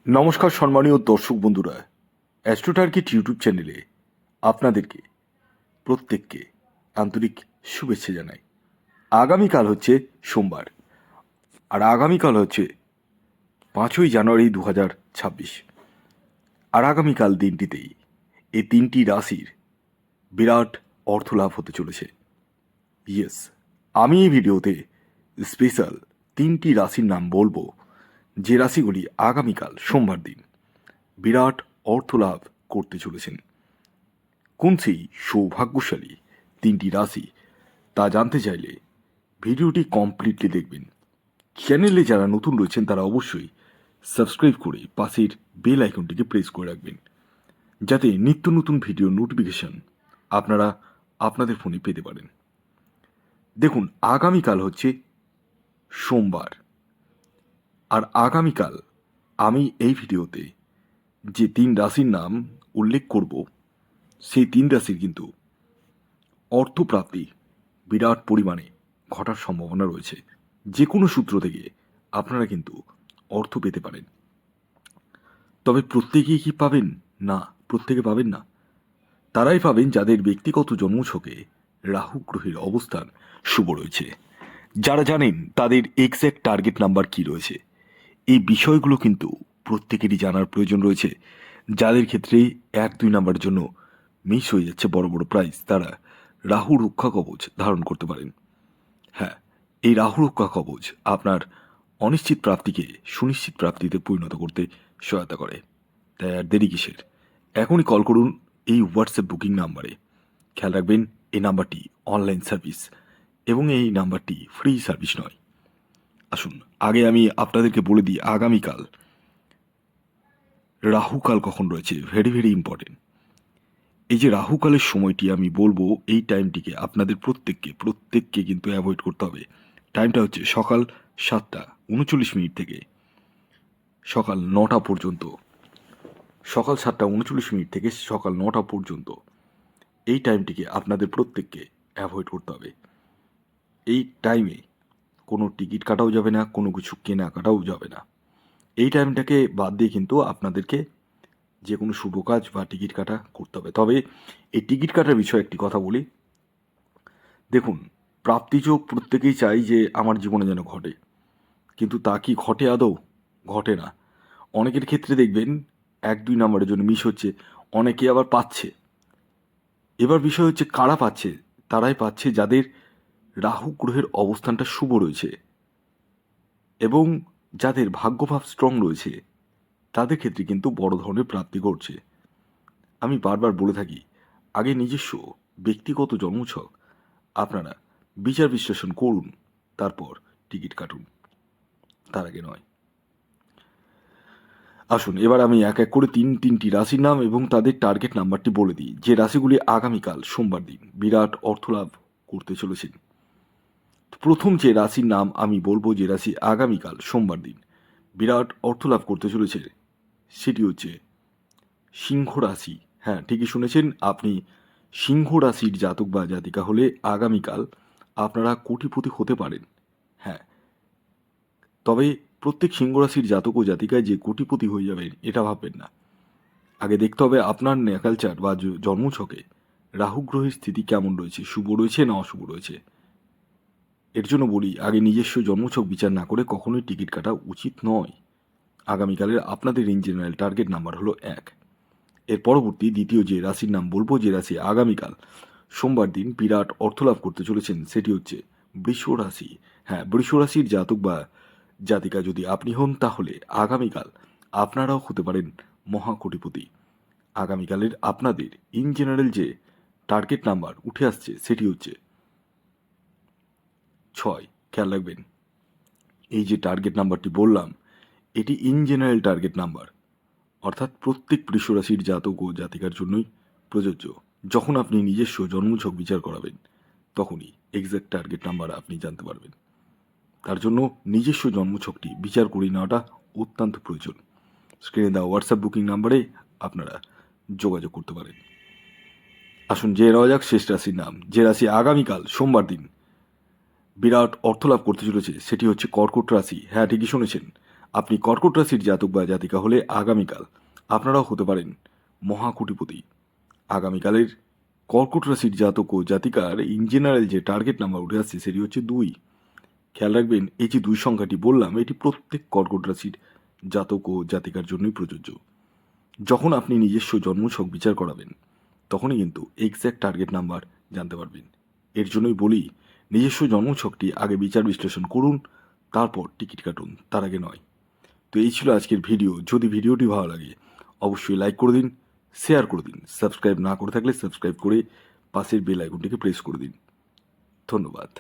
নমস্কার সম্মানীয় দর্শক বন্ধুরা, অ্যাস্ট্রো টার্গেট ইউটিউব চ্যানেলে আপনাদেরকে প্রত্যেককে আন্তরিক শুভেচ্ছা জানাই। আগামীকাল হচ্ছে সোমবার, আর আগামীকাল হচ্ছে 5ই জানুয়ারি 2026। আর আগামীকাল দিনটিতেই এই তিনটি রাশির বিরাট অর্থলাভ হতে চলেছে। ইয়েস, আমি এই ভিডিওতে স্পেশাল তিনটি রাশির নাম বলবো, যে রাশিগুলি আগামীকাল সোমবার দিন বিরাট অর্থলাভ করতে চলেছেন। কোন সেই সৌভাগ্যশালী তিনটি রাশি তা জানতে চাইলে ভিডিওটি কমপ্লিটলি দেখবেন। চ্যানেলে যারা নতুন রয়েছেন তারা অবশ্যই সাবস্ক্রাইব করে পাশের বেল আইকনটিকে প্রেস করে রাখবেন, যাতে নিত্য নতুন ভিডিও নোটিফিকেশন আপনারা আপনাদের ফোনে পেতে পারেন। দেখুন, আগামীকাল হচ্ছে সোমবার, আর আগামীকাল আমি এই ভিডিওতে যে তিন রাশির নাম উল্লেখ করব, সেই তিন রাশির কিন্তু অর্থপ্রাপ্তি বিরাট পরিমাণে ঘটার সম্ভাবনা রয়েছে। যে কোনো সূত্র থেকে আপনারা কিন্তু অর্থ পেতে পারেন। তবে প্রত্যেকেই কি পাবেন? না, প্রত্যেকে পাবেন না। তারাই পাবেন যাদের ব্যক্তিগত জন্মছকে রাহু গ্রহের অবস্থান শুভ রয়েছে। যারা জানেন তাদের এক্স্যাক্ট টার্গেট নাম্বার কি রয়েছে, এই বিষয়গুলো কিন্তু প্রত্যেকেরই জানার প্রয়োজন রয়েছে। যাদের ক্ষেত্রে 1-2 নাম্বারের জন্য মিস হয়ে যাচ্ছে বড় বড় প্রাইজ, তারা রাহু রক্ষা কবচ ধারণ করতে পারেন। হ্যাঁ, এই রাহু রক্ষা কবচ আপনার অনিশ্চিত প্রাপ্তিকে সুনিশ্চিত প্রাপ্তিতে পরিণত করতে সহায়তা করে। তাই আর দেরি কিসের? এখনই কল করুন এই হোয়াটসঅ্যাপ বুকিং নাম্বারে। খেয়াল রাখবেন, এই নাম্বারটি অনলাইন সার্ভিস এবং এই নাম্বারটি ফ্রি সার্ভিস নয়। আসুন আগে আমি আপনাদেরকে বলে দিই আগামীকাল রাহুকাল কখন রয়েছে। Very very important. এই যে রাহুকালের সময়টি আমি বলবো, এই টাইমটিকে আপনাদের প্রত্যেককে কিন্তু অ্যাভয়েড করতে হবে। টাইমটা হচ্ছে সকাল 7টা 39 থেকে সকাল 9টা পর্যন্ত। সকাল 7টা 39 থেকে সকাল 9টা পর্যন্ত এই টাইমটিকে আপনাদের প্রত্যেককে অ্যাভয়েড করতে হবে। এই টাইমে কোনো টিকিট কাটাও যাবে না, কোনো কিছু কেনাকাটাও যাবে না। এই টাইমটাকে বাদ দিয়ে কিন্তু আপনাদেরকে যে কোনো শুভ কাজ বা টিকিট কাটা করতে হবে। তবে এই টিকিট কাটার বিষয়ে একটি কথা বলি। দেখুন, প্রাপ্তিযোগ প্রত্যেকেই চাই যে আমার জীবনে যেন ঘটে, কিন্তু তা কি ঘটে আদৌ? ঘটে না। অনেকের ক্ষেত্রে দেখবেন 1-2 নাম্বারের জন্য মিস হচ্ছে, অনেকে আবার পাচ্ছে। এবার বিষয় হচ্ছে কারা পাচ্ছে? তারাই পাচ্ছে যাদের রাহু গ্রহের অবস্থানটা শুভ রয়েছে এবং যাদের ভাগ্যভাব স্ট্রং রয়েছে, তাদের ক্ষেত্রে কিন্তু বড় ধরনের প্রাপ্তি ঘটছে। আমি বারবার বলে থাকি, আগে নিজস্ব ব্যক্তিগত জন্মছক আপনারা বিচার বিশ্লেষণ করুন, তারপর টিকিট কাটুন, তার আগে নয়। আসুন এবার আমি এক এক করে তিনটি রাশির নাম এবং তাদের টার্গেট নাম্বারটি বলে দিই, যে রাশিগুলি আগামীকাল সোমবার দিন বিরাট অর্থলাভ করতে চলেছেন। প্রথম যে রাশির নাম আমি বলবো, যে রাশি আগামীকাল সোমবার দিন বিরাট অর্থলাভ করতে চলেছে, সেটি হচ্ছে সিংহ রাশি। হ্যাঁ, ঠিকই শুনেছেন আপনি। সিংহ রাশির জাতক বা জাতিকা হলে আগামীকাল আপনারা কোটিপতি হতে পারেন। হ্যাঁ, তবে প্রত্যেক সিংহ রাশির জাতক ও জাতিকায় যে কোটিপতি হয়ে যাবেন এটা ভাববেন না। আগে দেখতে হবে আপনার ন্যাকালচার বা জন্মছকে রাহু গ্রহের স্থিতি কেমন রয়েছে, শুভ রয়েছে না অশুভ রয়েছে। এর জন্য বলি, আগে নিজস্ব জন্মছক বিচার না করে কখনোই টিকিট কাটা উচিত নয়। আগামীকালের আপনাদের ইন জেনারেল টার্গেট নাম্বার হলো 1। এর পরবর্তী দ্বিতীয় যে রাশির নাম বলবো, যে রাশি আগামীকাল সোমবার দিন বিরাট অর্থলাভ করতে চলেছেন, সেটি হচ্ছে বৃষ রাশি। হ্যাঁ, বৃষ রাশির জাতক বা জাতিকা যদি আপনি হন, তাহলে আগামীকাল আপনারাও হতে পারেন মহাকোটিপতি। আগামীকালের আপনাদের ইন জেনারেল যে টার্গেট নাম্বার উঠে আসছে, সেটি হচ্ছে 6। খেয়াল রাখবেন, এই যে টার্গেট নাম্বারটি বললাম, এটি ইন জেনারেল টার্গেট নাম্বার, অর্থাৎ প্রত্যেক বৃষ রাশির জাতক ও জাতিকার জন্যই প্রযোজ্য। যখন আপনি নিজস্ব জন্মছক বিচার করাবেন, তখনই এক্স্যাক্ট টার্গেট নাম্বার আপনি জানতে পারবেন। তার জন্য নিজস্ব জন্মছকটি বিচার করে নেওয়াটা অত্যন্ত প্রয়োজন। স্ক্রিনে দেওয়া হোয়াটসঅ্যাপ বুকিং নাম্বারে আপনারা যোগাযোগ করতে পারেন। আসুন যে নেওয়া যাক শেষ রাশির নাম, যে রাশি আগামীকাল সোমবার দিন বিরাট অর্থলাভ করতে চলেছে, সেটি হচ্ছে কর্কট রাশি। হ্যাঁ, ঠিকই শুনেছেন আপনি কর্কট রাশির জাতক বা জাতিকা হলে আগামীকাল আপনারাও হতে পারেন মহাকুটিপতি। আগামীকালের কর্কট রাশির জাতক ও জাতিকার ইন জেনারেল যে টার্গেট নাম্বার উঠে আসছে সেটি হচ্ছে 2। খেয়াল রাখবেন, এই যে 2 সংখ্যাটি বললাম এটি প্রত্যেক কর্কট রাশির জাতক ও জাতিকার জন্যই প্রযোজ্য। যখন আপনি নিজস্ব জন্মছক বিচার করাবেন তখনই কিন্তু এক্স্যাক্ট টার্গেট নাম্বার জানতে পারবেন। এর জন্যই বলি, নিজস্ব জন্মছকটি আগে বিচার বিশ্লেষণ করুন, তারপর টিকিট কাটুন, তার আগে নয়। তো এই ছিল আজকের ভিডিও। যদি ভিডিওটি ভালো লাগে অবশ্যই লাইক করে দিন, শেয়ার করে দিন, সাবস্ক্রাইব না করে থাকলে সাবস্ক্রাইব করে পাশের বেল আইকনটিকে প্রেস করে দিন। ধন্যবাদ।